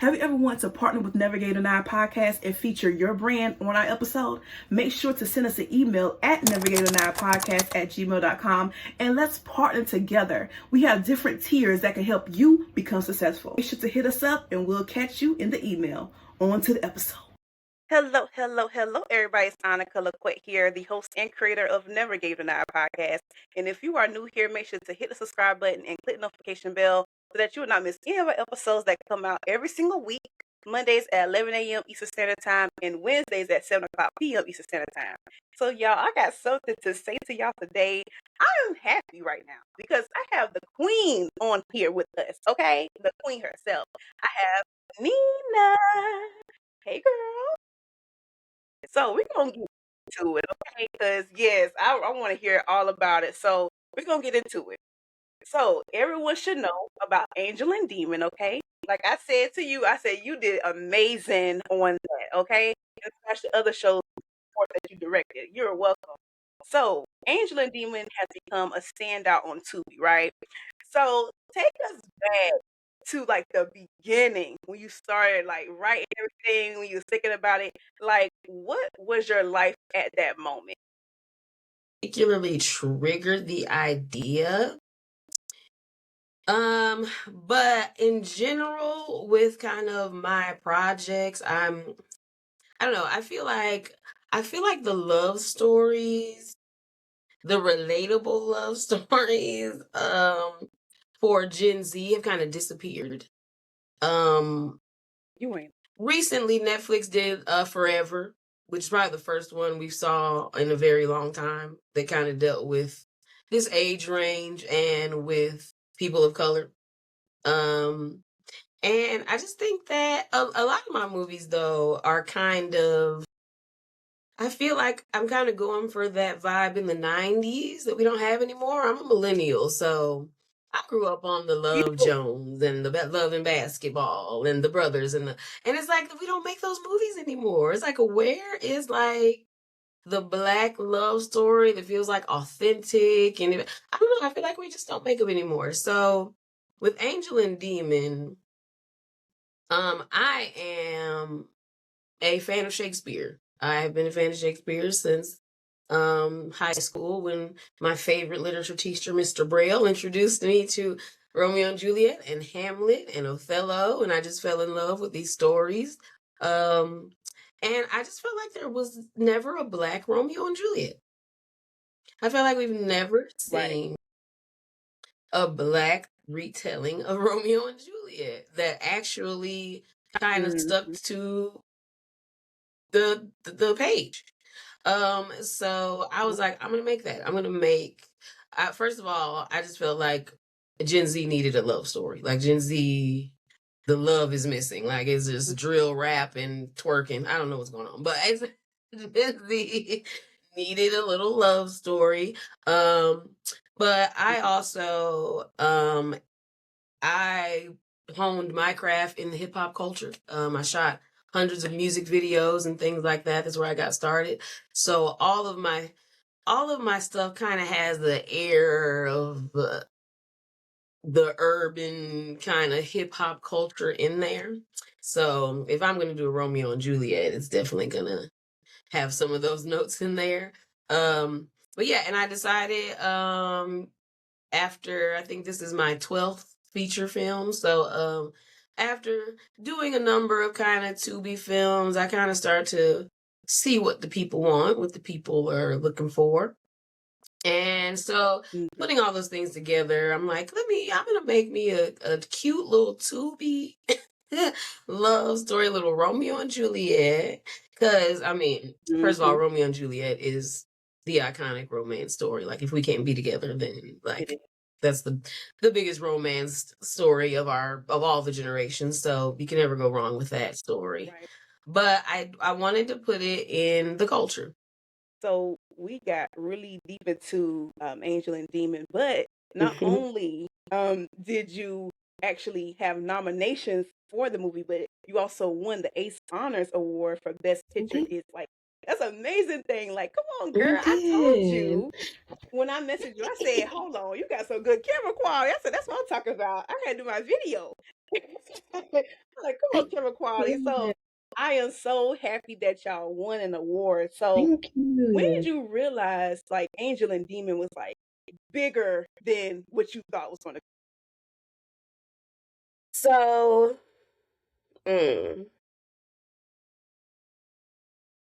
Have you ever wanted to partner with Navigate and I podcast and feature your brand on our episode? Make sure to send us an email at navigateandipodcast@gmail.com and let's partner together. We have different tiers that can help you become successful. Make sure to hit us up and we'll catch you in the email. On to the episode. Hello, everybody. It's Anukkah here, the host and creator of Navigate and I podcast. And if you are new here, make sure to hit the subscribe button and click the notification bell so that you will not miss any of our episodes that come out every single week, Mondays at 11 a.m. Eastern Standard Time and Wednesdays at 7 o'clock p.m. Eastern Standard Time. So, y'all, I got something to say to y'all today. I'm happy right now because I have the queen on here with us, okay? The queen herself. I have Nina. Hey, girl. So we're going to get into it, okay? Because, yes, I want to hear all about it. So we're going to get into it. So everyone should know about Angel and Demon, okay? Like I said to you, I said you did amazing on that, okay? And especially other shows that you directed. You're welcome. So Angel and Demon has become a standout on Tubi, right? So take us back to like the beginning when you started like writing everything, when you was thinking about it. Like, what was your life at that moment? Particularly triggered the idea. But in general, with kind of my projects, I don't know, I feel like the love stories, the relatable love stories, for Gen Z have kind of disappeared. You ain't. Recently Netflix did Forever, which is probably the first one we saw in a very long time that kind of dealt with this age range and with people of color. And I just think that a lot of my movies, though, are kind of, I feel like I'm kind of going for that vibe in the 90s that we don't have anymore. I'm a millennial, so I grew up on the Love Jones and the Love and Basketball and the Brothers and it's like we don't make those movies anymore. It's like, where is like the Black love story that feels like authentic? And I don't know, I feel like we just don't make them anymore. So with Angel and Demon, I am a fan of Shakespeare. I have been a fan of Shakespeare since high school, when my favorite literature teacher, Mr. Braille, introduced me to Romeo and Juliet and Hamlet and Othello, and I just fell in love with these stories. And I just felt like there was never a Black Romeo and Juliet. I feel like we've never seen a Black retelling of Romeo and Juliet that actually kind of stuck to the page. So I was like, I'm gonna make that. I'm gonna make. First of all, I just felt like Gen Z needed a love story. Like Gen Z, the love is missing. Like it's just drill, rap, and twerking. I don't know what's going on, but Gen Z needed a little love story. But I also I honed my craft in the hip hop culture. I shot hundreds of music videos and things like that. That's where I got started. So all of my stuff kind of has the air of the urban kind of hip hop culture in there. So if I'm going to do a Romeo and Juliet, it's definitely going to have some of those notes in there. But yeah, and I decided after, I think this is my 12th feature film. So after doing a number of kind of Tubi films, I kind of start to see what the people want, what the people are looking for. And so putting all those things together, I'm like, I'm going to make me a cute little Tubi love story, little Romeo and Juliet. Because, I mean, first of all, Romeo and Juliet is the iconic romance story. Like, if we can't be together, then, like, that's the biggest romance story of all the generations. So you can never go wrong with that story. Right. But I wanted to put it in the culture. So we got really deep into Angel and Demon, but not only did you actually have nominations for the movie, but you also won the Ace Honors Award for Best Picture. It's like, that's an amazing thing. Like, come on, girl. I told you when I messaged you, I said, hold on, you got some good camera quality. I said, that's what I'm talking about. I gotta do my video. Like, come on, camera quality. So I am so happy that y'all won an award. So Thank when did you. you realize like Angel and Demon was like bigger than what you thought was gonna So, mm,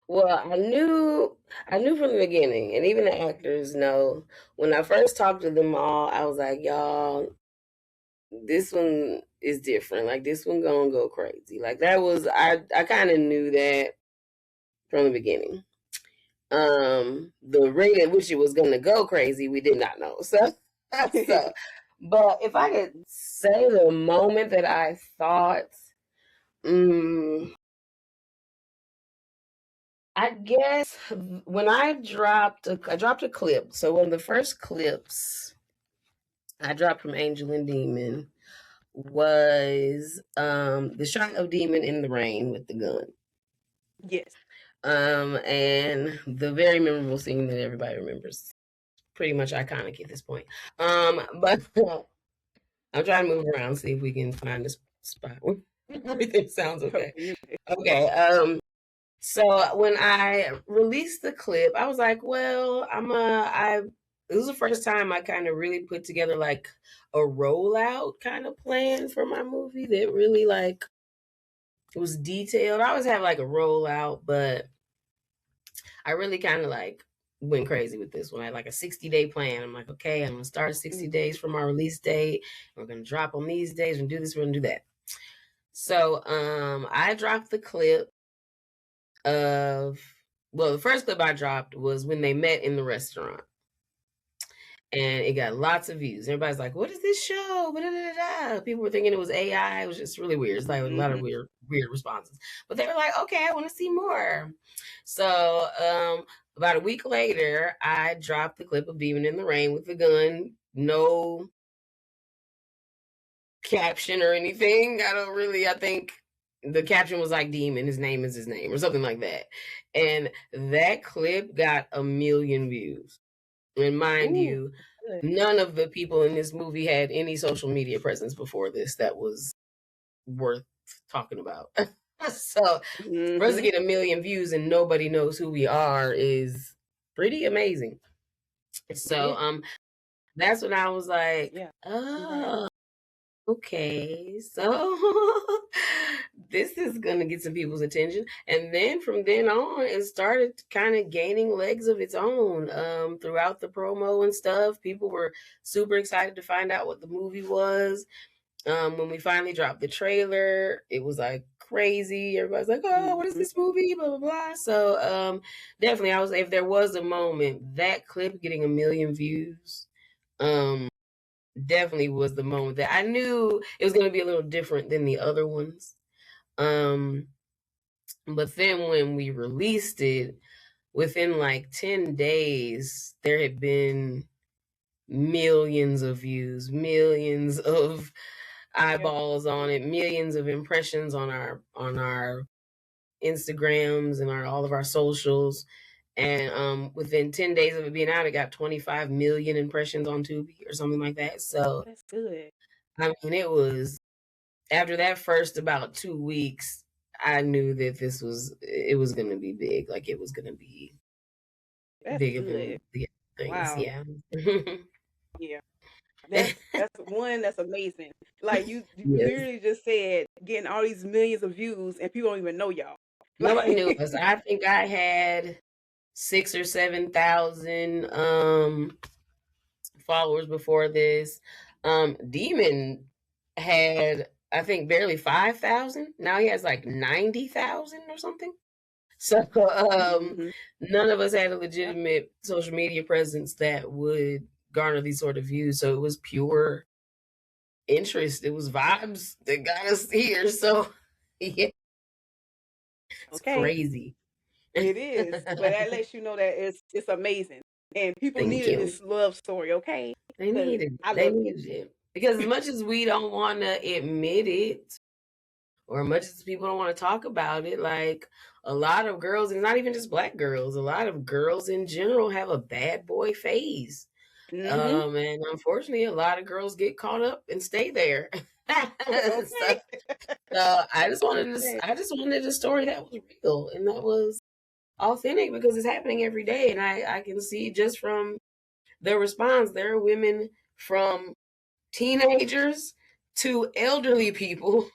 well, I knew from the beginning, and even the actors know. When I first talked to them all, I was like, y'all, this one is different. Like this one gonna go crazy. Like that was I kind of knew that from the beginning. The rate at which it was gonna go crazy, we did not know. So, so, but if I could say the moment that I thought, mm, I guess when I dropped a clip. So one of the first clips I dropped from Angel and Demon was the shot of Demon in the rain with the gun. Yes. And the very memorable scene that everybody remembers. Pretty much iconic at this point. But I'm trying to move around, see if we can find a spot where everything sounds okay. Okay. So when I released the clip, I was like, well, it was the first time I kind of really put together like a rollout kind of plan for my movie that really like was detailed. I always have like a rollout, but I really kind of like went crazy with this one. I had like a 60-day plan. I'm like, okay, I'm gonna start 60 days from our release date. We're gonna drop on these days and do this, we're gonna do that. So I dropped the clip of the first clip I dropped was when they met in the restaurant. And it got lots of views. Everybody's like, what is this show? People were thinking it was AI. It was just really weird. It's like a lot of weird responses. But they were like, okay, I want to see more. So about a week later, I dropped the clip of Demon in the Rain with the gun. No caption or anything. I think the caption was like Demon, his name is his name, or something like that. And that clip got 1 million views. And mind you, none of the people in this movie had any social media presence before this that was worth talking about. So for us to get 1 million views and nobody knows who we are is pretty amazing. So that's when I was like, oh, okay, so this is gonna get some people's attention. And then from then on, it started kind of gaining legs of its own. Throughout the promo and stuff, people were super excited to find out what the movie was. When we finally dropped the trailer, it was like crazy. Everybody's like, oh, what is this movie? Blah, blah, blah. So definitely if there was a moment, that clip getting 1 million views, definitely was the moment that I knew it was going to be a little different than the other ones. But then when we released it, within like 10 days, there had been millions of views, millions of eyeballs on it, millions of impressions on our Instagrams and all of our socials. And within 10 days of it being out, it got 25 million impressions on Tubi or something like that. So that's good. I mean, it was after that first about 2 weeks, I knew that it was going to be big. Like it was going to be bigger than the things. Wow. Yeah. Yeah. That's amazing. Like you literally just said getting all these millions of views and people don't even know y'all. Nobody knew us. I think I had 6,000 or 7,000 followers before this. Demon had, I think, barely 5,000. Now he has like 90,000 or something. So none of us had a legitimate social media presence that would garner these sort of views. So it was pure interest. It was vibes that got us here. So yeah, it's crazy. It is, but that lets you know that it's amazing, and people needed this love story. Okay, they needed it because as much as we don't want to admit it, or much as people don't want to talk about it, like a lot of girls, and not even just Black girls, a lot of girls in general have a bad boy phase. And unfortunately, a lot of girls get caught up and stay there. Okay. So I just wanted Okay. I just wanted a story that was real and that was authentic because it's happening every day, and I can see just from the response there are women from teenagers to elderly people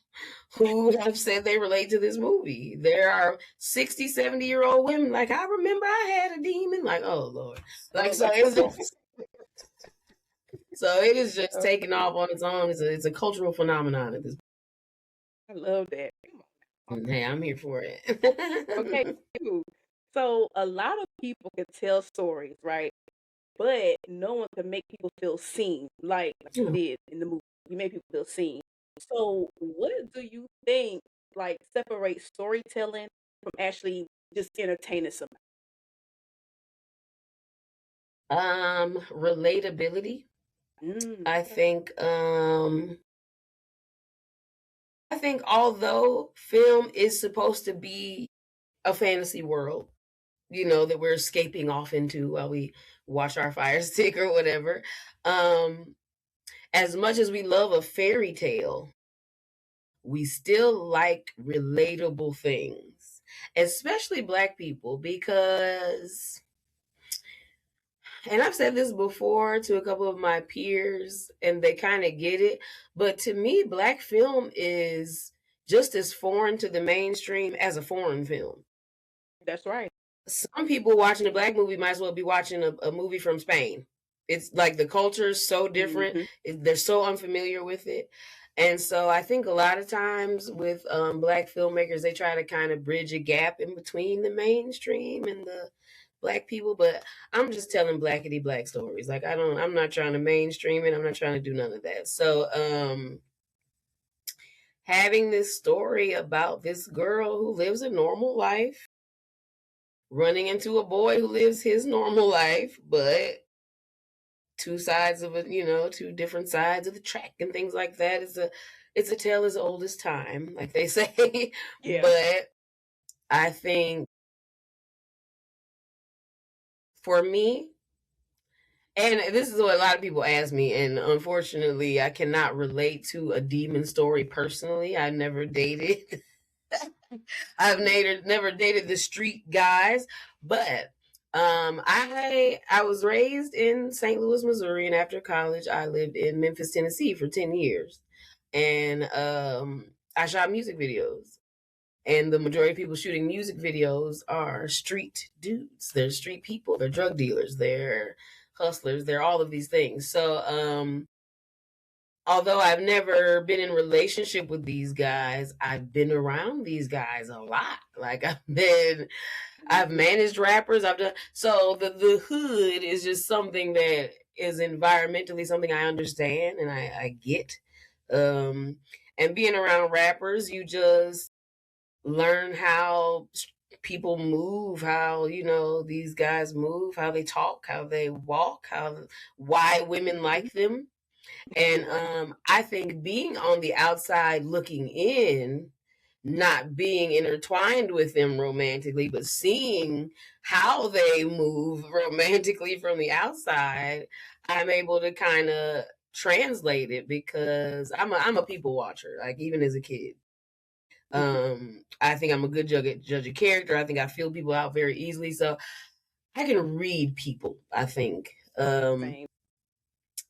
who have said they relate to this movie. There are 60, 70-year-old women like, I remember I had a demon. Like, oh Lord. Like, so it's just, so it is just taking off on its own. It's a cultural phenomenon at this I love that. point. Hey, I'm here for Okay, it. cool. So a lot of people can tell stories, right? But no one can make people feel seen, like you did in the movie. You made people feel seen. So what do you think like separates storytelling from actually just entertaining somebody? Relatability. Mm, I okay. think although film is supposed to be a fantasy world, you know, that we're escaping off into while we watch our fire stick or whatever, um, as much as we love a fairy tale, we still like relatable things, especially Black people, because, and I've said this before to a couple of my peers, and they kind of get it. But to me, Black film is just as foreign to the mainstream as a foreign film. That's right. Some people watching a Black movie might as well be watching a movie from Spain. It's like the culture is so different, Hmm. they're so unfamiliar with it. And so I think a lot of times with Black filmmakers, they try to kind of bridge a gap in between the mainstream and the Black people, but I'm just telling blackety Black stories. Like I'm not trying to mainstream it. I'm not trying to do none of that. So having this story about this girl who lives a normal life, running into a boy who lives his normal life, but two sides of it, you know, two different sides of the track and things like that. It's a tale as old as time, like they say. Yeah. But I think for me, and this is what a lot of people ask me, and unfortunately, I cannot relate to a demon story personally. I never dated. Never dated the street guys, but I was raised in St. Louis, Missouri, and after college, I lived in Memphis, Tennessee for 10 years, and I shot music videos. And the majority of people shooting music videos are street dudes. They're street people. They're drug dealers. They're hustlers. They're all of these things. So, although I've never been in relationship with these guys, I've been around these guys a lot. Like I've Hmm. managed rappers. I've done so the hood is just something that is environmentally something I understand and I get. Um, and being around rappers, you just learn how people move, how you know these guys move, how they talk, how they walk, how why women Hmm. like them. And Right. I think being on the outside looking in, not being intertwined with them romantically, but seeing how they move romantically from the outside, I'm able to kind of translate it because I'm a people watcher, like even as a kid. Hmm. I think I'm a good judge of character. I think I feel people out very easily. So I can read people, I think. Same.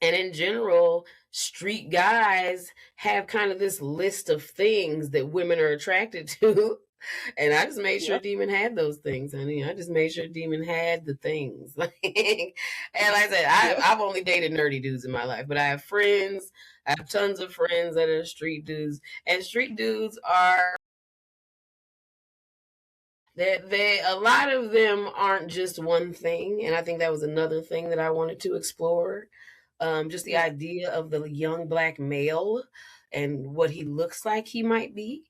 And in general, street guys have kind of this list of things that women are attracted to. And I just made sure Yep. Demon had those things, honey. I just made sure Demon had the things. And like I said, Yep. I've only dated nerdy dudes in my life, but I have friends. I have tons of friends that are street dudes. And street dudes are they a lot of them aren't just one thing, and I think that was another thing that I wanted to explore. Just the Hmm. idea of the young Black male and what he looks like he might be.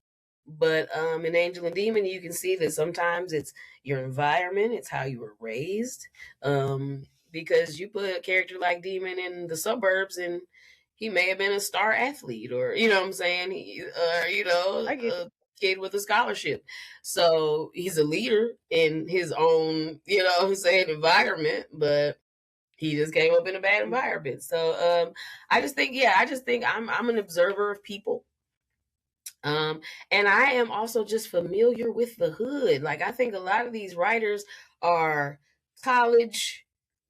But in Angel and Demon, you can see that sometimes it's your environment, it's how you were raised. Because you put a character like Demon in the suburbs, and he may have been a star athlete, or you know what I'm saying, or you know, I get a kid with a scholarship. So he's a leader in his own, you know what I'm saying, environment, but He just came up in a bad environment. So I just think I'm an observer of people. And I am also just familiar with the hood. Like, I think a lot of these writers are college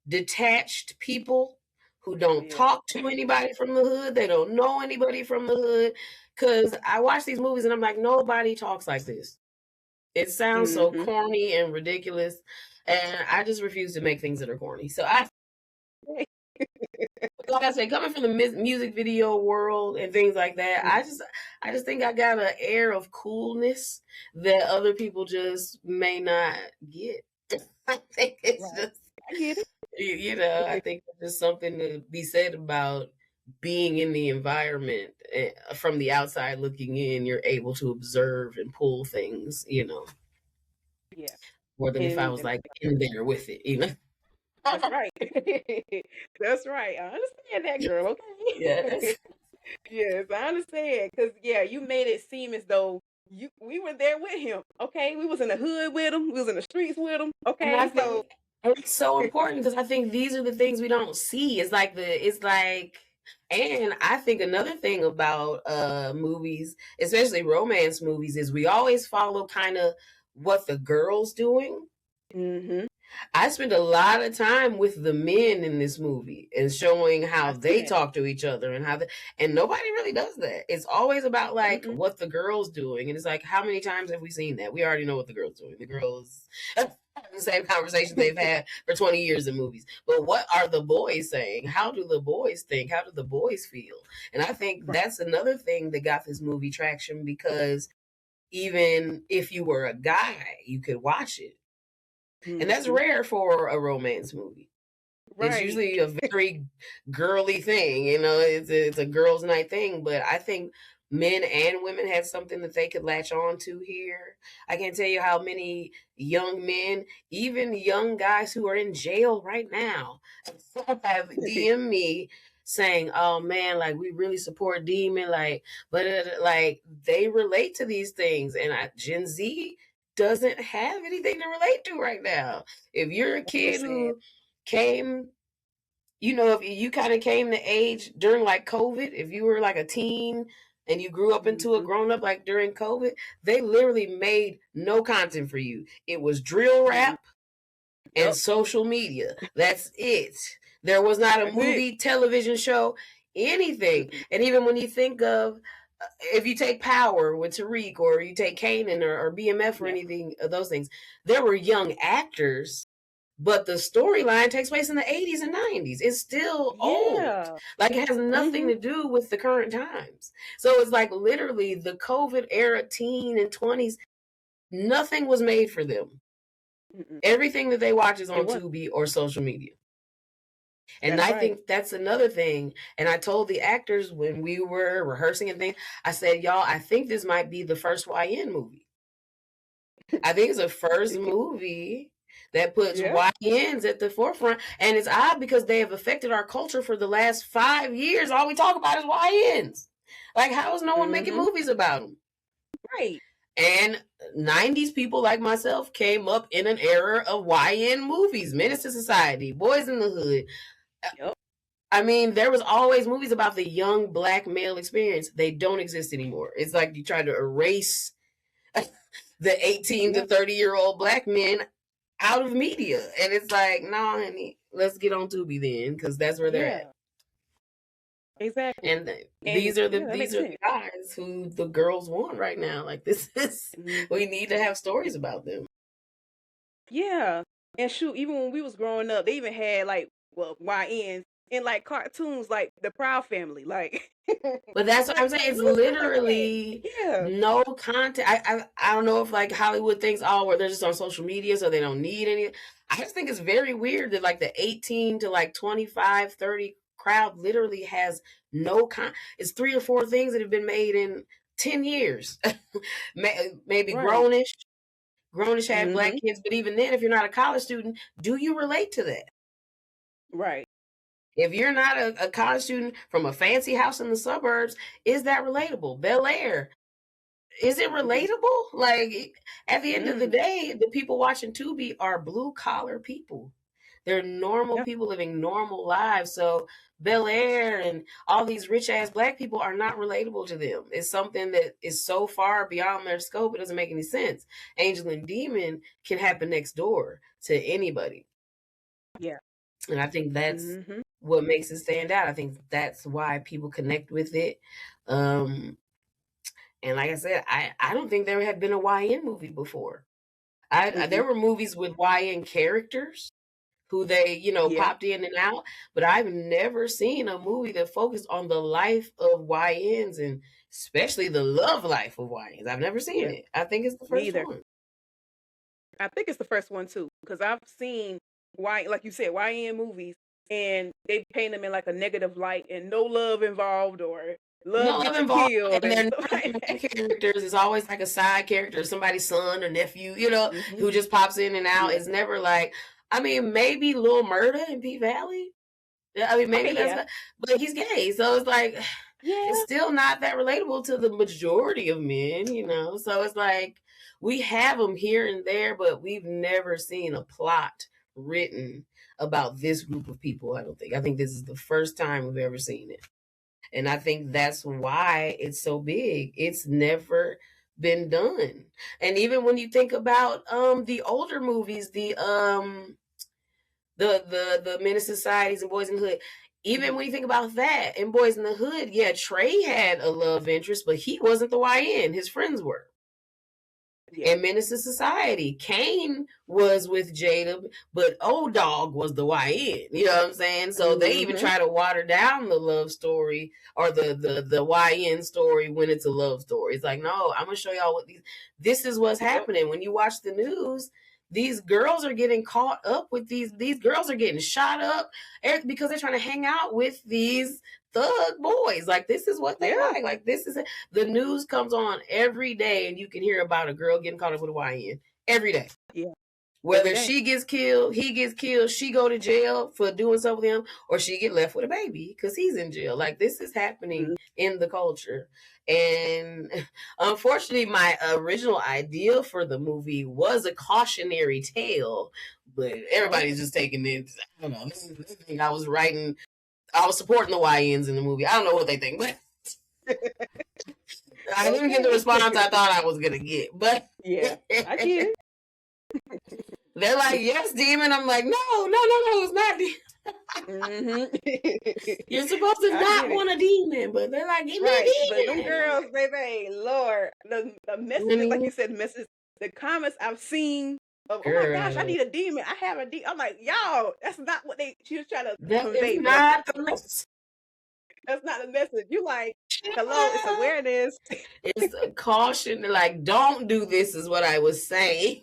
detached people who don't talk to anybody from the hood. They don't know anybody from the hood. Cause I watch these movies and I'm like, nobody talks like this. It sounds so corny and ridiculous. And I just refuse to make things that are corny. So like I said, coming from the music video world and things like that, I just think I got an air of coolness that other people just may not get. I think it's just, I get it. You know, I think there's just something to be said about being in the environment from the outside looking in. You're able to observe and pull things, you know. Yeah. More than if I was like in there with it, you know. That's right. That's right. I understand that, girl. Okay. Yes. Yes, I understand. Cause yeah, you made it seem as though we were there with him. Okay, we was in the hood with him. We was in the streets with him. And I Okay, so think it's so important because I think these are the things we don't see. It's like and I think another thing about movies, especially romance movies, is we always follow kind of what the girl's doing. I spend a lot of time with the men in this movie and showing how they talk to each other and nobody really does that. It's always about like what the girl's doing. And it's like, how many times have we seen that? We already know what the girl's doing. The girl's the same conversation they've had for 20 years in movies. But what are the boys saying? How do the boys think? How do the boys feel? And I think that's another thing that got this movie traction, because even if you were a guy, you could watch it. And that's rare for a romance movie. It's usually a very girly thing, you know, it's a girls' night thing. But I think men and women had something that they could latch on to here. I can't tell you how many young men, even young guys who are in jail right now, have DM'd me saying, oh man, like we really support Demon, like, but like they relate to these things. And Gen Z doesn't have anything to relate to right now. If you're a kid who came, you know, if you kind of came to age during like COVID, if you were like a teen and you grew up into a grown up like during COVID, they literally made no content for you. It was drill rap and social media. That's it. There was not a movie, television show, anything. And even when you think of, if you take Power with Tariq, or you take Kanan or BMF or anything of those things, there were young actors, but the storyline takes place in the 80s and 90s. It's still old. Like it has nothing to do with the current times. So it's like literally the COVID era teen and 20s, nothing was made for them. Everything that they watch is on Tubi or social media. And I think that's another thing. And I told the actors when we were rehearsing and things, I said, y'all, I think this might be the first YN movie. I think it's the first movie that puts YNs at the forefront. And it's odd because they have affected our culture for the last 5 years. All we talk about is YNs. Like, how is no one making movies about them? Right. And 90s people like myself came up in an era of YN movies, Menace to Society, Boys in the Hood. I mean, there was always movies about the young black male experience. They don't exist anymore. It's like you try to erase the 18 to 30-year-old black men out of media. And it's like, no, honey, let's get on Tubi then, because that's where they're at. Exactly. And these are the guys who the girls want right now. Like, this is, we need to have stories about them. Yeah. And shoot, even when we was growing up, they even had like, well, YNs in like cartoons, like the Proud Family, like. But that's what I'm saying. It's literally no content. I don't know if like Hollywood thinks, oh, well, they're just on social media, so they don't need any. I just think it's very weird that like the 18 to like 25, 30 crowd literally has no it's 3 or 4 things that have been made in 10 years. Maybe Grownish had black kids, but even then, if you're not a college student, do you relate to that? Right. If you're not a college student from a fancy house in the suburbs, is that relatable? Bel Air, is it relatable? Like, at the end of the day, the people watching Tubi are blue collar people. They're normal people living normal lives. So Bel Air and all these rich ass black people are not relatable to them. It's something that is so far beyond their scope, it doesn't make any sense. Angel and Demon can happen next door to anybody. Yeah. And I think that's what makes it stand out. I think that's why people connect with it. And like I said, I don't think there had been a YN movie before. There were movies with YN characters who they, popped in and out, but I've never seen a movie that focused on the life of YNs and especially the love life of YNs. I've never seen it. I think it's the first one. I think it's the first one too, because I've seen like you said, YN movies, and they paint them in like a negative light and no love involved or love gets killed. And they're not characters. It's always like a side character, somebody's son or nephew, who just pops in and out. It's never like, I mean, maybe Lil Murda in P Valley. I mean, maybe but he's gay, so it's like, it's still not that relatable to the majority of men, So it's like we have them here and there, but we've never seen a plot written about this group of people. I don't think. I think this is the first time we've ever seen it, and I think that's why it's so big. It's never been done, and even when you think about the older movies, the Menace Societies and Boys in the Hood. Even when you think about that, in Boys in the Hood, Trey had a love interest, but he wasn't the YN. His friends were. And Menace to Society, Kane was with Jada, but Old Dog was the YN. You know what I'm saying? So they even try to water down the love story or the YN story when it's a love story. It's like, no, I'm gonna show y'all what this is what's happening. When you watch the news, these girls are getting caught up with these girls are getting shot up because they're trying to hang out with these thug boys. Like, this is what they like. Like, this is the news comes on every day, and you can hear about a girl getting caught up with a YN every day. Yeah. Whether she gets killed, he gets killed, she go to jail for doing something with him, or she get left with a baby because he's in jail. Like, this is happening in the culture. And unfortunately, my original idea for the movie was a cautionary tale, but everybody's just taking it. I don't know. This thing I was writing. I was supporting the YNs in the movie. I don't know what they think, but I didn't get the response I thought I was gonna get. But I get it. They're like, yes, Demon. I'm like, no, it's not Demon. You're supposed to not want a demon, but they're like, give me a demon. But them girls, baby, Lord, the messages, like you said, the comments I've seen. Oh my gosh, I need a demon. I have a demon. I'm like, y'all, that's not what she was trying to convey. Not the message. That's not the message. You like, hello, it's awareness. It's a caution. Like, don't do this is what I was saying.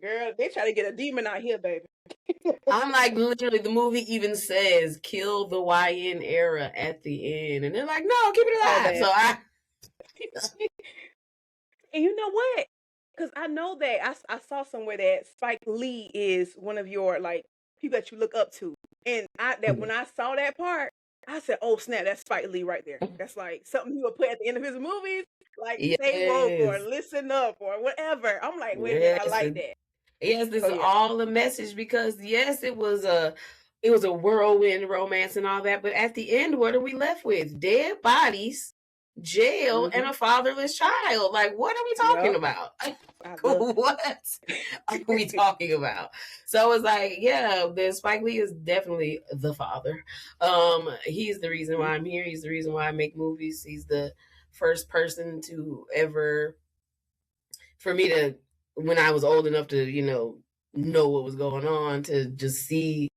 Girl, they try to get a demon out here, baby. I'm like, literally, the movie even says kill the YN era at the end. And they're like, no, keep it alive. And you know what? Because I know that I saw somewhere that Spike Lee is one of your like people that you look up to, and when I saw that part, I said, "Oh snap, that's Spike Lee right there." That's like something he would put at the end of his movies, like "Stay woke" or "Listen up" or whatever. I'm like, wait a minute, I like that. Yes, this is all the message because yes, it was a whirlwind romance and all that, but at the end, what are we left with? Dead bodies, jail, and a fatherless child. Like, what are we talking about? What are we talking about? So it's like, the Spike Lee is definitely the father. He's the reason why I'm here. He's the reason why I make movies. He's the first person to ever, for me to, when I was old enough to, know what was going on, to just see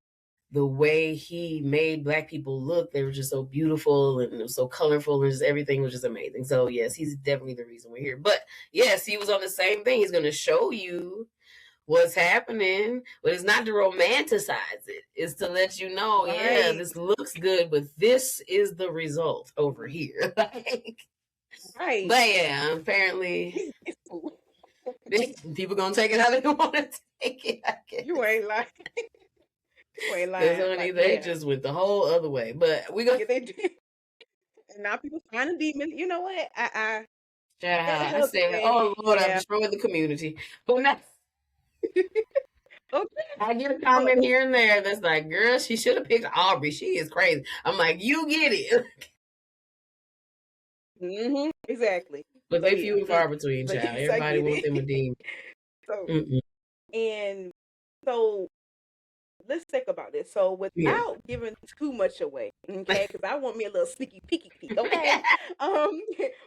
the way he made Black people look. They were just so beautiful and it was so colorful and just everything was just amazing. So yes, he's definitely the reason we're here. But yes, he was on the same thing. He's going to show you what's happening, but it's not to romanticize it. It's to let you know, this looks good, but this is the result over here. Right. But yeah, apparently people gonna take it how they want to take it, I guess. You ain't lying. They just went the whole other way, but we go. They do. And now people find a demon. You know what? I said, oh Lord, I destroyed the community. But now, Okay. I get a comment here and there that's like, girl, she should have picked Aubrey. She is crazy. I'm like, you get it. Exactly. But So they yeah. few and far between, But child. yes, I Everybody get want them a it. demon. So Mm-mm. and so let's think about this. So Yeah. without giving too much away, okay, because I want me a little sneaky peeky peek, okay? Um,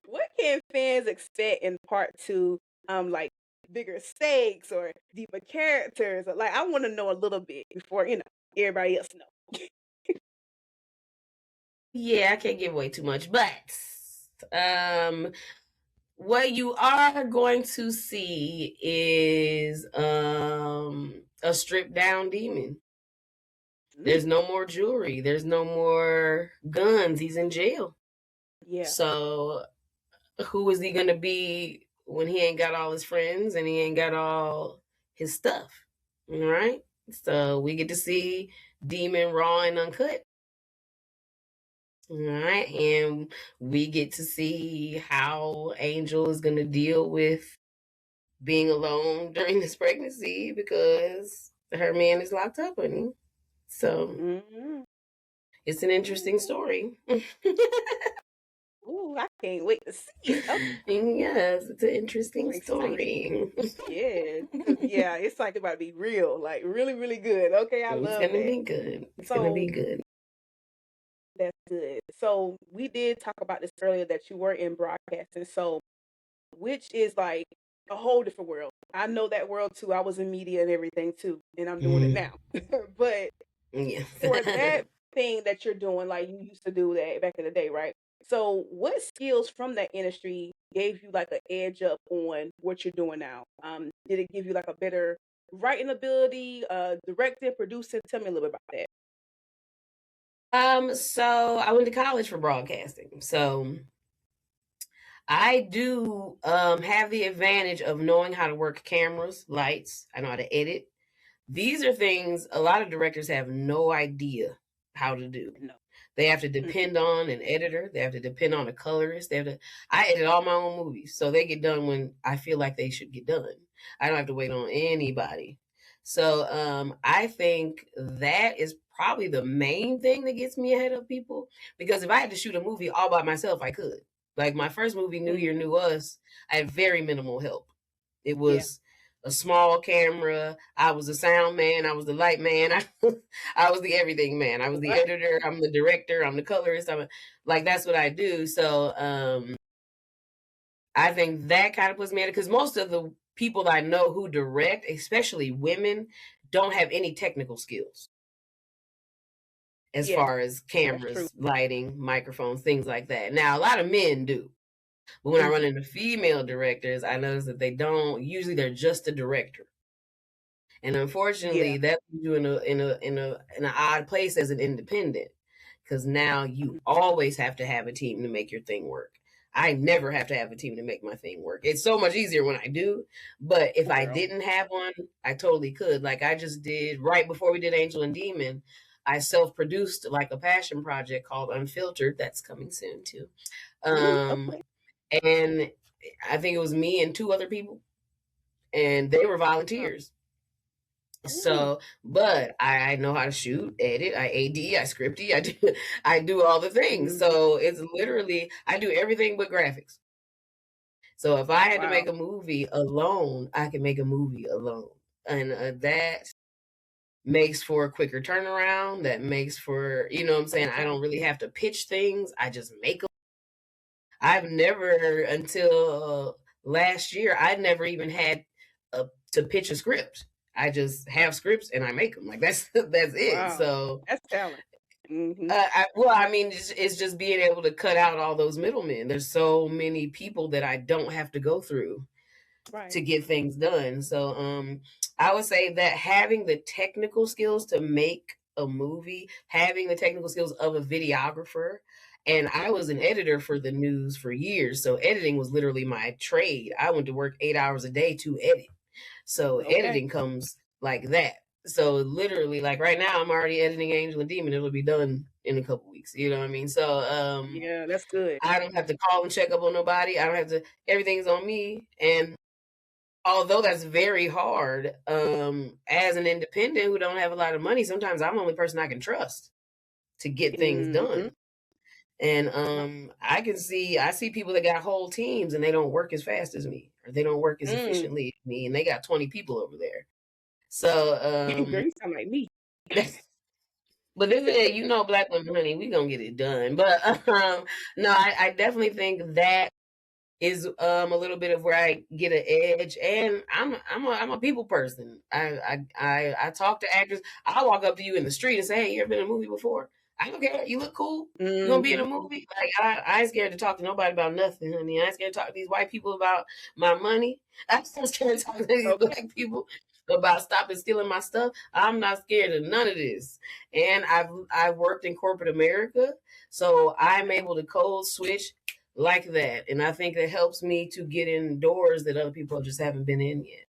what can fans expect in part two? Like bigger stakes or deeper characters? Or, like I want to know a little bit before everybody else know. Yeah, I can't give away too much, but um what you are going to see is a stripped down demon. There's no more jewelry. There's no more guns. He's in jail. Yeah. So who is he gonna be when he ain't got all his friends and he ain't got all his stuff? All right. So we get to see Demon raw and uncut. All right. And we get to see how Angel is gonna deal with being alone during this pregnancy because her man is locked up, honey. So Mm-hmm. it's an interesting story. Ooh, I can't wait to see it. Okay, Yes, it's an I'm interesting excited. story. Yeah, because yeah, it's like about to be real, like really, really good. Okay, I It's love gonna that. be good. It's gonna be So good. that's good. So we did talk about this earlier that you were in broadcasting. So which is like a whole different world. I know that world too. I was in media and everything too, and I'm doing it now. But Yes. for that thing that you're doing, like you used to do that back in the day, right? So, what skills from that industry gave you like an edge up on what you're doing now? Did it give you like a better writing ability, directing, producing? Tell me a little bit about that. So I went to college for broadcasting. So I do have the advantage of knowing how to work cameras, lights. I know how to edit. These are things a lot of directors have no idea how to do. No. They have to Mm-mm. depend on an editor. They have to depend on a colorist. They have to. I edit all my own movies, so they get done when I feel like they should get done. I don't have to wait on anybody. So I think that is probably the main thing that gets me ahead of people. Because if I had to shoot a movie all by myself, I could. Like my first movie, New Year, Mm-hmm. New Us, I had very minimal help. It Yeah. was a small camera. I was the sound man. I was the light man. I was the everything man. I was the What? editor. I'm the director. I'm the colorist. Like that's what I do. So I think that kind of puts me at it because most of the people I know who direct, especially women, don't have any technical skills as Yeah, far as that's true. cameras, lighting, microphones, things like that. Now a lot of men do. But when I run Mm-hmm. into female directors, I notice that they don't. Usually, they're just a director. And Yeah. unfortunately, that puts you in an odd place as an independent because now you Mhm. always have to have a team to make your thing work. I never have to have a team to make my thing work. It's so much easier when I do, but if I Girl. didn't have one, I totally could. Like I just did right before we did Angel and Demon, I self-produced like a passion project called Unfiltered that's coming soon too. Ooh, Um okay. and I think it was me and two other people and they were Wow. volunteers. Ooh. So, but I know how to shoot, edit, I AD, I script, I do all the things. Mhm. So it's literally I do everything but graphics. So if I had to Wow. make a movie alone, I can make a movie alone, and that makes for a quicker turnaround. That makes for what I'm saying. I don't really have to pitch things. I just make them. I've never until last year. I'd never even had to pitch a script. I just have scripts and I make them. Like that's it. Wow. So, That's talent. Mhm. I mean, it's just being able to cut out all those middlemen. There's so many people that I don't have to go through Right. to get things done. So, I would say that having the technical skills to make a movie, having the technical skills of a videographer, and I was an editor for the news for years. So editing was literally my trade. I went to work 8 hours a day to edit. So Okay. editing comes like that. So literally, like right now, I'm already editing Angel and Demon. It'll be done in a couple weeks. You know what I mean? So Yeah, that's good. I don't have to call and check up on nobody. I don't have to. Everything's on me, and although that's very hard, as an independent who don't have a lot of money, sometimes I'm the only person I can trust to get things Mm-hmm. done. And I see people that got whole teams and they don't work as fast as me, or they don't work as Mm. efficiently as me, and they got 20 people over there. So Girl, you sound like me. but this is, black women, honey, we gonna get it done. But no, I definitely think that is a little bit of where I get an edge, and I'm a people person. I talk to actors. I walk up to you in the street and say, "Hey, you ever been in a movie before?" I don't care. You look cool. You gonna be in Mm-hmm. a movie? Like I ain't scared to talk to nobody about nothing, honey. I ain't scared to talk to these white people about my money. I'm not scared to talk to these Okay. black people about stopping stealing my stuff. I'm not scared of none of this. And I've worked in corporate America, so I'm able to code switch like that. And I think it helps me to get in doors that other people just haven't been in yet.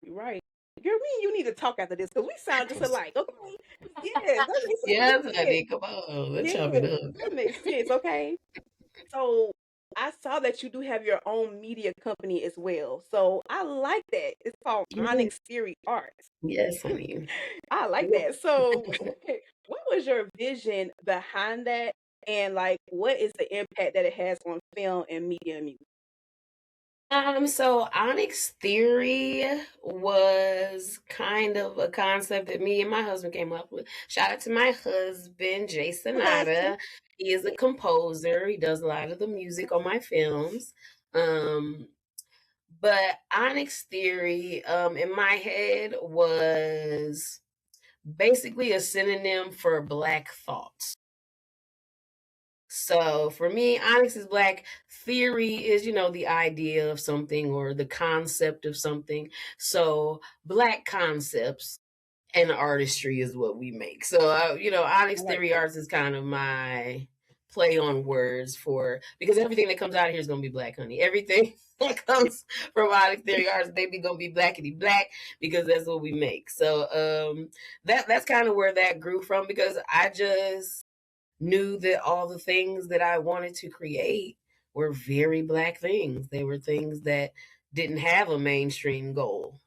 You're right. Girl, me and you need to talk after this because we sound just alike. Okay. Yes, that makes so Yes, much sense. honey, come on, let's chop it Yes, up. that makes sense. Okay. So I saw that you do have your own media company as well. So I like that. It's called Yes, Onyx Theory Arts. yes, honey. I like that. So what was your vision behind that? And like what is the impact that it has on film and media and music? So Onyx Theory was kind of a concept that me and my husband came up with. Shout out to my husband, Jason Husband. Nada. He is a composer. He does a lot of the music on my films. Um, but Onyx Theory, in my head, was basically a synonym for black thought. So for me, Onyx is black. Theory is, the idea of something or the concept of something. So black concepts and artistry is what we make. So, I Onyx like Theory that. Arts is kind of my play on words because everything that comes out of here is going to be black, honey. Everything that comes from Onyx Theory Arts, baby, going to be blackity black because that's what we make. So, that's kind of where that grew from because I just knew that all the things that I wanted to create were very black things. They were things that didn't have a mainstream goal.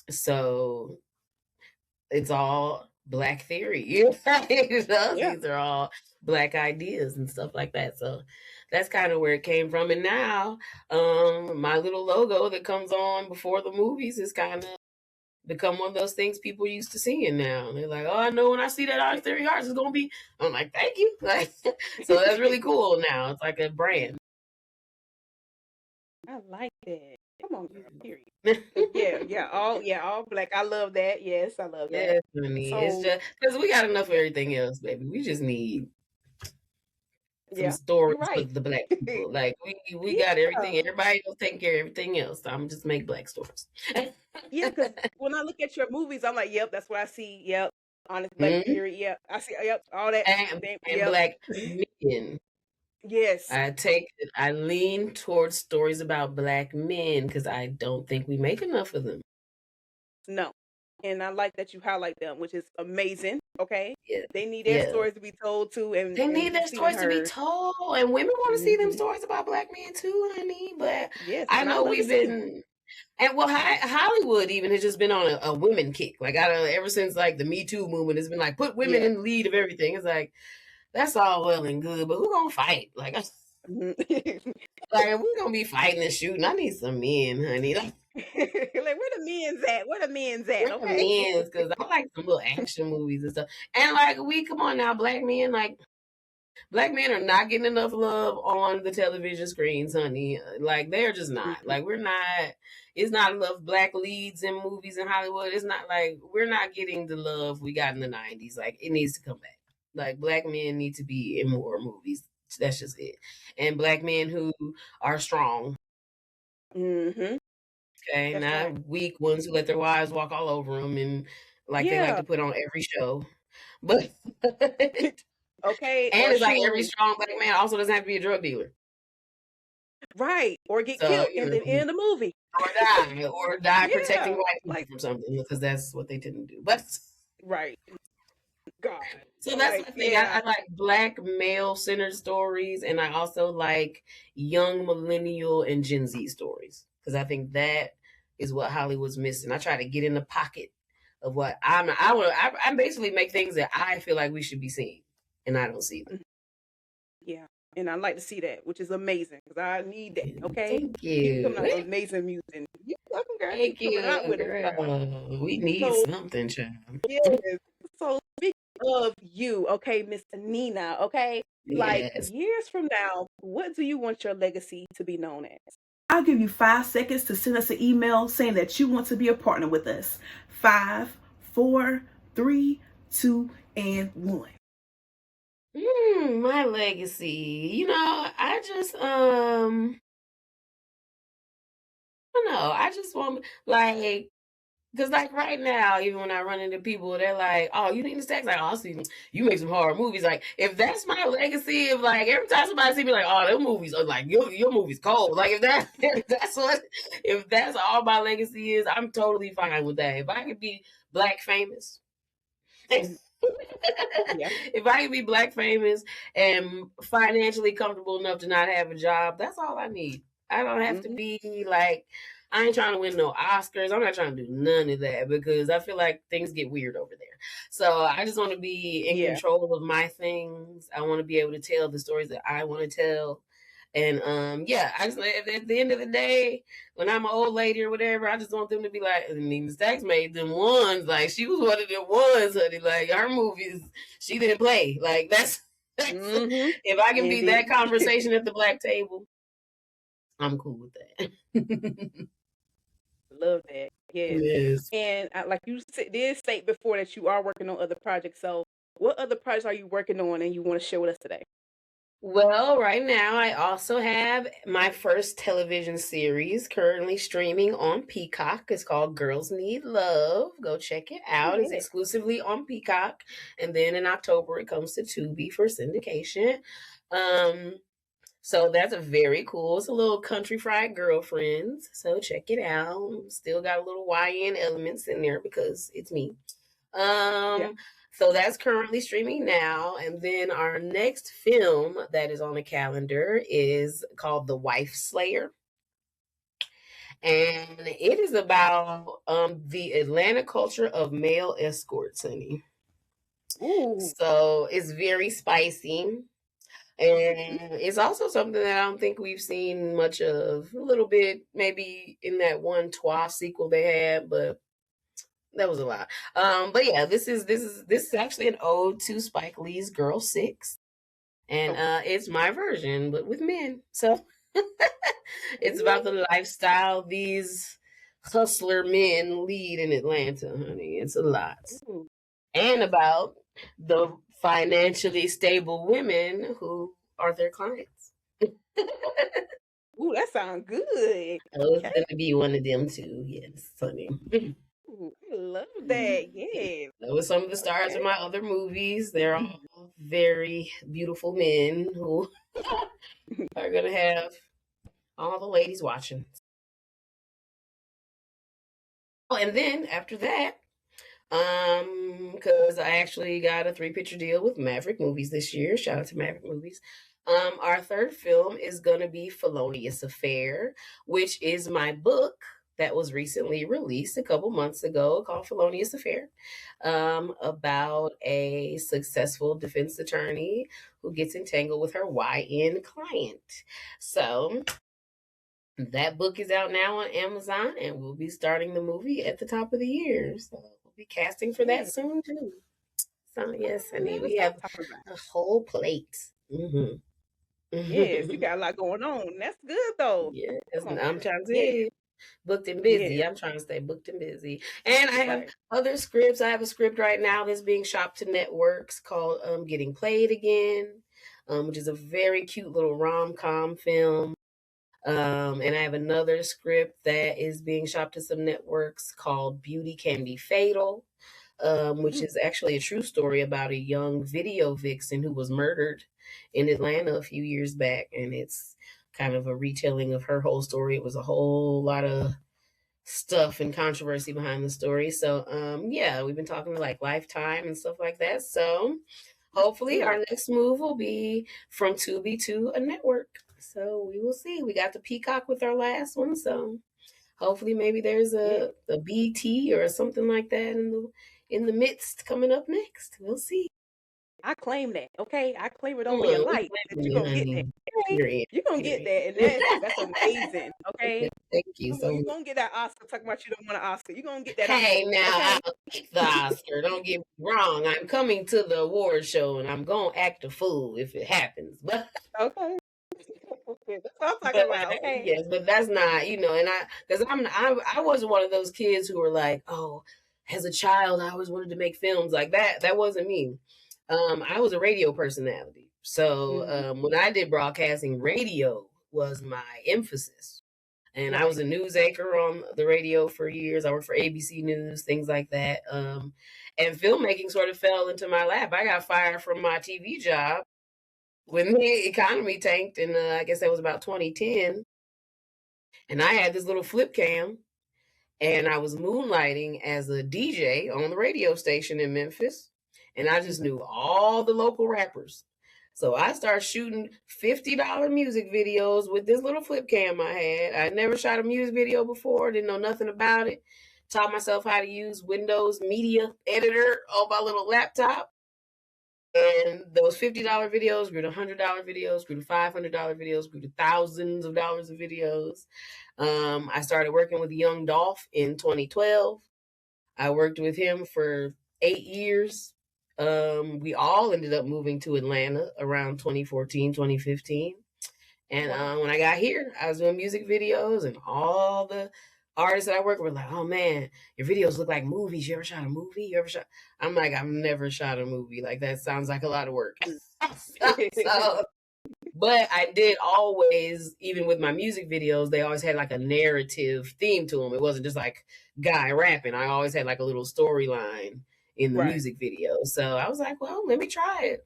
So it's all black theory. Yeah. These are all black ideas and stuff like that. So that's kind of where it came from. And now, my little logo that comes on before the movies is kind of become one of those things people used to seeing now. And they're like, "Oh, I know when I see that Onyx Theory Arts, it's gonna be." I'm like, "Thank you." Like, so that's really cool now. It's like a brand. I like that. Come on, girl. Period. 'Cause all black. I love that. Yes, I love that. Yes, honey. It's So just because we got enough of everything else, baby. We just need some yeah, you're stories for right. the black people. Like we got everything. Yeah, Everybody else taking care of everything else. So I'm just make black stories. yeah. Because when I look at your movies, I'm like, yep, that's what I see. Yep, honest black Mhm. theory. Yep, I see. Yep, all that. And Yep, black men. yes. I lean towards stories about black men because I don't think we make enough of them. No, and I like that you highlight them, which is amazing. Okay, Yeah. they need their Yeah. stories to be told too, They and need be their seen and stories to be heard. told, and women want to see them Hmm. stories about black men too, honey. But Yes, I and I know love to we've see. been, and well, Hollywood even has just been on a women kick. Like I don't, ever since like the Me Too movement has been like put women Yeah. in the lead of everything. It's like that's all well and good, but who gonna fight? Like, Mhm. like if we're gonna be fighting and shooting, I need some men, honey. Like, Like where the men's at? Where the men's at? we're the Okay. men's because I like some little action movies and stuff. And like we come on now, black men, like black men are not getting enough love on the television screens, honey. Like they're just not. Mhm. Like we're not. It's not enough black leads in movies in Hollywood. It's not like we're not getting the love we got in the '90s. Like it needs to come back. Like black men need to be in more movies. That's just it. And black men who are strong. Mhm. Okay, That's right. not weak ones who let their wives walk all over them and like they like Yeah. to put on every show. But and Okay. Or it's like every shoot. strong black man also doesn't have to be a drug dealer. Right. Or get So, killed at the end of the movie. or die protecting Yeah. white people Like from something because that's what they tend to do. But right. God. so that's Like the thing. yeah. I like black male centered stories, and I also like young millennial and Gen Z stories. because I think that is what Hollywood's missing. I try to get in the pocket of what I basically make things that I feel like we should be seeing, and I don't see them. Yeah, and I like to see that, which is amazing because I need that. Okay, Thank keep you. coming out with amazing music. You welcome, girl. Thank Keep coming out you, with it, girl. girl. We need So something, child. yes. So speaking of you, okay, Miss Nina, okay, like Yes. years from now, what do you want your legacy to be known as? I'll give you 5 seconds to send us an email saying that you want to be a partner with us. 5, 4, 3, 2, and 1. My legacy. I just I don't know. I just want like because like right now, even when I run into people, they're like, "Oh, you need to Stakz?" Like, "Oh, I see you make some horror movies." Like, if that's my legacy, if like every time somebody see me, like, "Oh, them movies are like your movie's cold." Like, if that's all my legacy is, I'm totally fine with that. If I could be Black famous, Yeah. if I could be Black famous and financially comfortable enough to not have a job, that's all I need. I don't have to be like, I ain't trying to win no Oscars. I'm not trying to do none of that because I feel like things get weird over there. So I just want to be in control of my things. I want to be able to tell the stories that I want to tell. And I just at the end of the day, when I'm an old lady or whatever, I just want them to be like, I mean, Stakz made them ones. Like, she was one of them ones, honey. Like, her movies, she didn't play. Like, that's if I can be that conversation at the Black table, I'm cool with that. Love that. Yes. And like you did state before that you are working on other projects. So, what other projects are you working on and you want to share with us today? Well, right now I also have my first television series currently streaming on Peacock. It's called Girls Need Love. Go check it out. It's exclusively on Peacock. And then in October it comes to Tubi for syndication. So that's a very cool. It's a little country fried girlfriends. So check it out. Still got a little YN elements in there because it's me. So that's currently streaming now. And then our next film that is on the calendar is called The Wife Slayer. And it is about the Atlanta culture of male escorts, honey. Ooh. So it's very spicy. And it's also something that I don't think we've seen much of. A little bit, maybe in that one Twa sequel they had, but that was a lot. But yeah, this is actually an ode to Spike Lee's Girl 6. And it's my version, but with men. So it's about the lifestyle these hustler men lead in Atlanta, honey. It's a lot. Ooh. And about the financially stable women who are their clients. Ooh, that sounds good. Oh, it's gonna be one of them too. Yes, honey. Ooh, I love that. Yes. That was some of the stars of my other movies. They're all very beautiful men who are gonna have all the ladies watching. Oh, and then after that, because I actually got a 3-picture deal with Maverick Movies this year. Shout out to Maverick Movies. Our third film is gonna be Felonious Affair, which is my book that was recently released a couple months ago called Felonious Affair, about a successful defense attorney who gets entangled with her YN client. So that book is out now on Amazon, and we'll be starting the movie at the top of the year. So we'll be casting for that soon too. So yes, honey, we have a whole plate. Yes, you got a lot going on. That's good though. Yes, I'm trying to say booked and busy. Yes. I'm trying to stay booked and busy. And I have other scripts. I have a script right now that's being shopped to networks called Getting Played Again, which is a very cute little rom-com film. And I have another script that is being shopped to some networks called Beauty Can Be Fatal, which is actually a true story about a young video vixen who was murdered in Atlanta a few years back. And it's kind of a retelling of her whole story. It was a whole lot of stuff and controversy behind the story. So, we've been talking to like Lifetime and stuff like that. So hopefully our next move will be from Tubi to a network. So we will see. We got the Peacock with our last one. So hopefully maybe there's a BT or something like that in the midst coming up next. We'll see. I claim that, okay? I claim it over your We life that claiming you're you, gonna get that. honey. Okay? Period. You're gonna get Period. that, and that's amazing, okay? Thank you so You're much. gonna get that Oscar. Talking about you don't want an Oscar. You're gonna get that Hey, Oscar, now okay? I'll take the Oscar. Don't get me wrong. I'm coming to the award show and I'm gonna act a fool if it happens. But Okay. That's what I'm talking but about, okay? yes, but that's not, and because I wasn't one of those kids who were like, oh, as a child I always wanted to make films like that. That wasn't me. I was a radio personality, so when I did broadcasting, radio was my emphasis. And I was a news anchor on the radio for years. I worked for ABC News, things like that. And filmmaking sort of fell into my lap. I got fired from my TV job when the economy tanked, and I guess that was about 2010. And I had this little flip cam, and I was moonlighting as a DJ on the radio station in Memphis. And I just knew all the local rappers. So I started shooting $50 music videos with this little flip cam I had. I never shot a music video before, didn't know nothing about it. Taught myself how to use Windows Media Editor on my little laptop. And those $50 videos grew to $100 videos, grew to $500 videos, grew to thousands of dollars of videos. I started working with Young Dolph in 2012. I worked with him for 8 years. We all ended up moving to Atlanta around 2014, 2015. And when I got here, I was doing music videos, and all the artists that I work with were like, oh man, your videos look like movies. You ever shot a movie? I'm like, I've never shot a movie. Like, that sounds like a lot of work. But I did always, even with my music videos, they always had like a narrative theme to them. It wasn't just like guy rapping. I always had like a little storyline in the music video. So I was like, well, let me try it.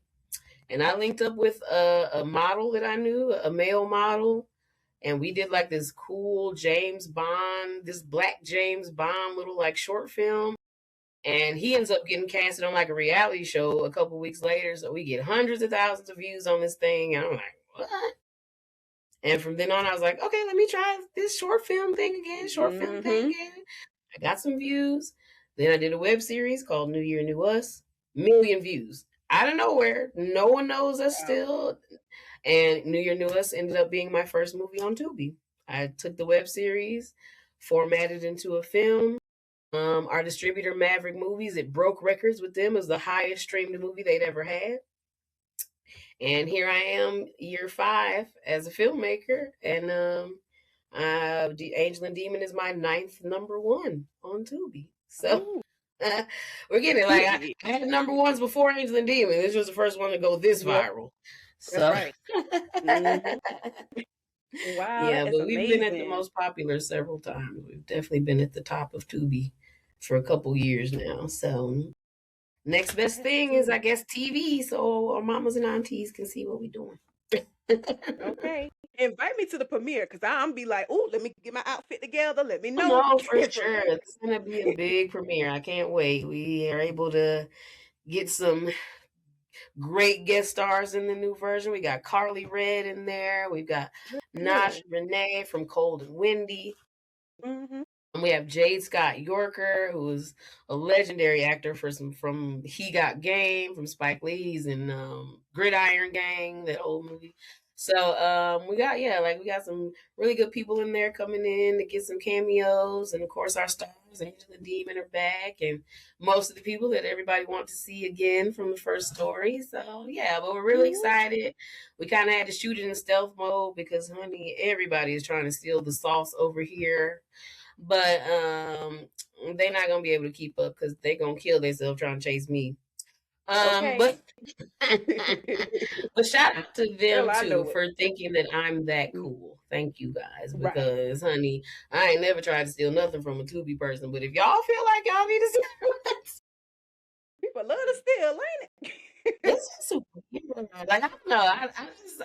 And I linked up with a model that I knew, a male model. And we did like this cool James Bond, this black James Bond little like short film. And he ends up getting casted on like a reality show a couple weeks later. So we get hundreds of thousands of views on this thing. And I'm like, what? And from then on, I was like, okay, let me try this short film thing again. I got some views. Then I did a web series called New Year, New Us. 1,000,000 views. Out of nowhere. No one knows us still. And New Year, New Us ended up being my first movie on Tubi. I took the web series, formatted into a film. Our distributor, Maverick Movies, it broke records with them as the highest streamed movie they'd ever had. And here I am, year 5 as a filmmaker, and Angel and Demon is my 9th #1 on Tubi. So we're getting it. Like, I had #1s before Angel and Demon. This was the first one to go this viral. So That's right. Wow, yeah, but we've amazing. been at the most popular several times. We've definitely been at the top of Tubi for a couple years now. So next best thing is, I guess, TV, so our mamas and aunties can see what we're doing. Okay. Invite me to the premiere, because I'm be like, oh, let me get my outfit together. Let me know. No, for sure. It's going to be a big premiere. I can't wait. We are able to get some great guest stars in the new version. We got Carly Red in there. We've got Nash Renee from Cold and Windy. And we have Jade Scott Yorker, who is a legendary actor from He Got Game, from Spike Lee's, and Gridiron Gang, that old movie. So we got some really good people in there coming in to get some cameos, and of course our stars, Angel and Demon, are back, and most of the people that everybody wants to see again from the first story. So yeah, but we're really excited. We kind of had to shoot it in stealth mode because, honey, everybody is trying to steal the sauce over here. But they're not gonna be able to keep up because they're gonna kill themselves trying to chase me. But shout out to them too for thinking that I'm that cool. Thank you guys, because honey, I ain't never tried to steal nothing from a Tubi person. But if y'all feel like y'all need to steal it, people love to steal, ain't it? it's super. Like, I don't know.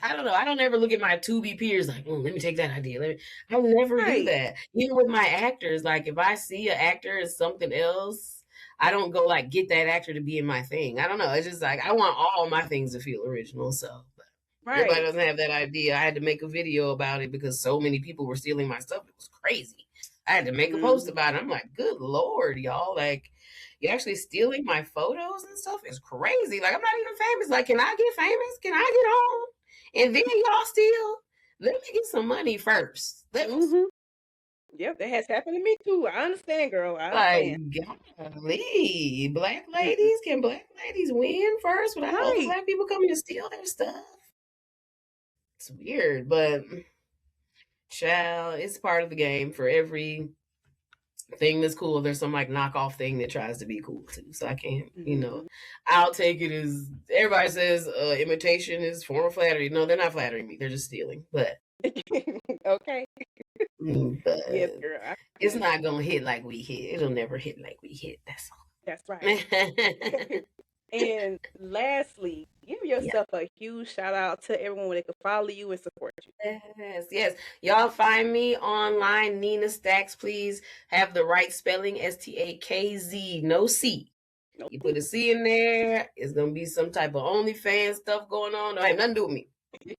I don't know. I don't ever look at my Tubi peers like, let me take that idea. I never do that. Even with my actors, like if I see an actor as something else, I don't go like get that actor to be in my thing. I don't know. It's just like I want all my things to feel original. So everybody doesn't have that idea. I had to make a video about it because so many people were stealing my stuff. It was crazy. I had to make a post about it. I'm like, good Lord, y'all. Like, you're actually stealing my photos and stuff? It's crazy. Like, I'm not even famous. Like, can I get famous? Can I get on? And then y'all still, let me get some money first. Yep, that has happened to me too. I understand, girl. I Like, understand. golly, black ladies, can black ladies win first without other Right. black people coming to steal their stuff? It's weird, but child, it's part of the game. For every thing that's cool, there's some like knockoff thing that tries to be cool too. So I can't, I'll take it as everybody says imitation is form of flattery. No, they're not flattering me. They're just stealing. But Okay. but Yes, girl. it's not gonna hit like we hit. It'll never hit like we hit. That's all. That's right. And lastly, give yourself a huge shout out to everyone that can follow you and support you. Yes. Y'all find me online, Nina Stakz. Please have the right spelling, Stakz, no C. Nope. You put a C in there, it's gonna be some type of OnlyFans stuff going on. Don't have nothing to do with me.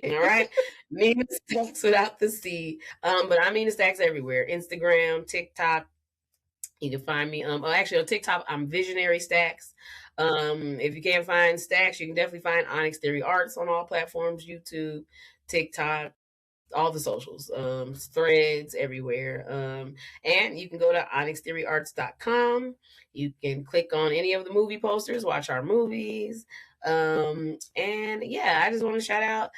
All right, Nina Stakz without the C. But I'm Nina Stakz everywhere: Instagram, TikTok. You can find me. Actually, on TikTok, I'm Visionary Stakz. If you can't find Stakz, you can definitely find Onyx Theory Arts on all platforms: YouTube, TikTok, all the socials, threads everywhere. And you can go to onyxtheoryarts.com. You can click on any of the movie posters, watch our movies. And yeah, I just want to shout out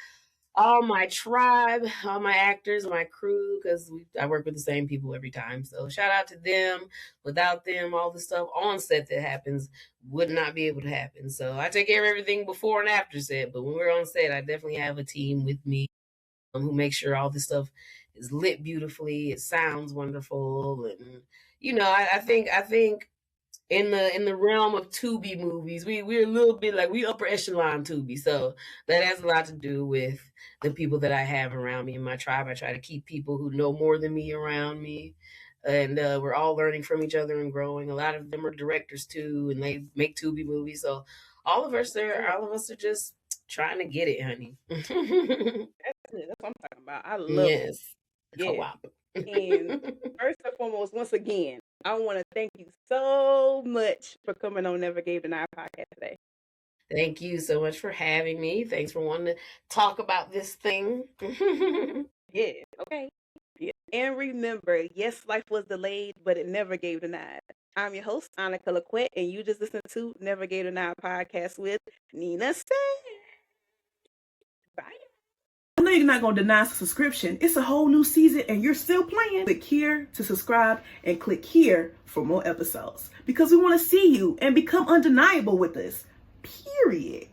all my tribe, all my actors, my crew, because I work with the same people every time. So shout out to them. Without them, all the stuff on set that happens would not be able to happen. So I take care of everything before and after set. But when we're on set, I definitely have a team with me who makes sure all this stuff is lit beautifully. It sounds wonderful. And I think in the realm of Tubi movies, we're a little bit like we upper echelon Tubi. So that has a lot to do with the people that I have around me in my tribe. I try to keep people who know more than me around me. And we're all learning from each other and growing. A lot of them are directors too, and they make Tubi movies. So all of us are just trying to get it, honey. That's what I'm talking about. I love it. Co-op. And first and foremost, once again, I want to thank you so much for coming on Never Gave Denied podcast today. Thank you so much for having me. Thanks for wanting to talk about this thing. Yeah, okay. Yeah. And remember, yes, life was delayed, but it never gave denied. I'm your host, Anukkah, and you just listened to Never Gave Denied podcast with Nina Stakz. Bye. I know you're not going to deny a subscription. It's a whole new season and you're still playing. Click here to subscribe and click here for more episodes because we want to see you and become undeniable with us. Period.